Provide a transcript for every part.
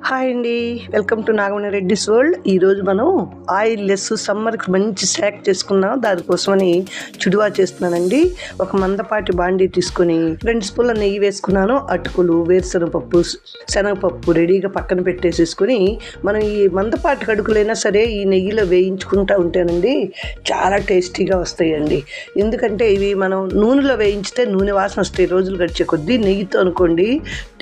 Hi అండి, welcome to Nagamani Reddy's world. ఈరోజు మనం ఆయిల్ లెస్ సమ్మర్కి మంచి స్నాక్ చేసుకున్నాం. దానికోసమని చుడువా చేస్తున్నానండి. ఒక మందపాటి బాండీ తీసుకొని 2 స్పూన్ల నెయ్యి వేసుకున్నాను. అటుకులు, వేరుశనగపప్పు, శనగపప్పు రెడీగా పక్కన పెట్టేసేసుకొని మనం ఈ మందపాటి అటుకులైనా సరే ఈ నెయ్యిలో వేయించుకుంటూ ఉంటేనండి చాలా టేస్టీగా వస్తాయండి. ఎందుకంటే ఇవి మనం నూనెలో వేయించితే నూనె వాసన వస్తాయి. రోజులు గడిచే కొద్దీ నెయ్యితో అనుకోండి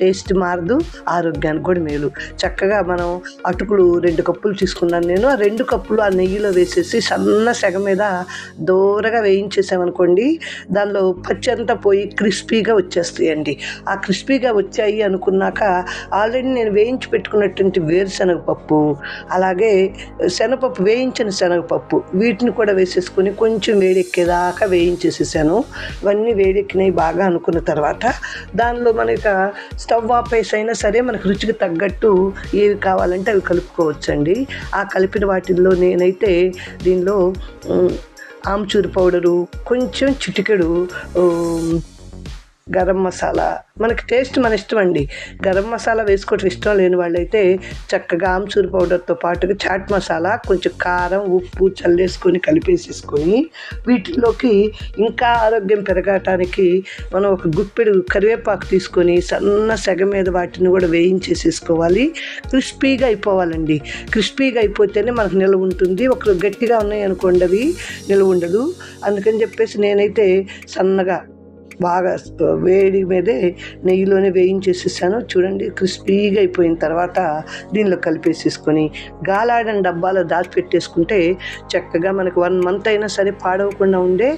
టేస్ట్ మారదు, ఆరోగ్యానికి కూడా మేలు. చక్కగా మనం అటుకులు 2 కప్పులు తీసుకున్నాను నేను. ఆ 2 కప్పులు ఆ నెయ్యిలో వేసేసి సన్న సెగ మీద దూరగా వేయించేసామనుకోండి, దానిలో పచ్చి అంతా పోయి క్రిస్పీగా వచ్చేస్తాయండి. ఆ క్రిస్పీగా వచ్చాయి అనుకున్నాక ఆల్రెడీ నేను వేయించి పెట్టుకున్నటువంటి వేరుశనగపప్పు, అలాగే శనగపప్పు, వేయించిన శనగపప్పు, వీటిని కూడా వేసేసుకొని కొంచెం వేడెక్కేదాకా వేయించేసేసాను. ఇవన్నీ వేడెక్కినాయి బాగా అనుకున్న తర్వాత దానిలో మనకి స్టవ్ ఆపేసి అయినా సరే మనకు రుచికి తగ్గట్టు ఏవి కావాలంటే అవి కలుపుకోవచ్చండి. ఆ కలిపిన వాటిల్లో నేనైతే దీనిలో ఆమ్చూరు పౌడరు, కొంచెం చిటికెడు గరం మసాలా, మనకి టేస్ట్ మన ఇష్టం అండి. గరం మసాలా వేసుకోవటం ఇష్టం లేని వాళ్ళైతే చక్కగా ఆమ్చూరు పౌడర్తో పాటుగా చాట్ మసాలా, కొంచెం కారం, ఉప్పు చల్లేసుకొని కలిపేసేసుకొని వీటిలోకి ఇంకా ఆరోగ్యం పెరగటానికి మనం ఒక గుప్పెడు కరివేపాకు తీసుకొని సన్న సెగ మీద వాటిని కూడా వేయించేసేసుకోవాలి. క్రిస్పీగా అయిపోవాలండి. క్రిస్పీగా అయిపోతేనే మనకు నిల్వ ఉంటుంది. ఒక గట్టిగా ఉన్నాయి అనుకోండి అవి నిల్వ ఉండదు. అందుకని చెప్పేసి నేనైతే సన్నగా బాగా వేడి మీదే నెయ్యిలోనే వేయించేసేసాను. చూడండి, క్రిస్పీగా అయిపోయిన తర్వాత దీనిలో కలిపేసేసుకొని గాలాడని డబ్బాలో దాచిపెట్టేసుకుంటే చక్కగా మనకు 1 మంత్ అయినా సరే పాడవకుండా ఉండే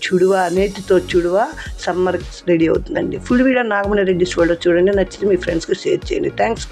చుడువా, నేతితో చుడువా సమ్మర్ రెడీ అవుతుందండి. Full video Nagamani Reddy's world చూడండి. నచ్చితే మీ ఫ్రెండ్స్కి షేర్ చేయండి. థ్యాంక్స్.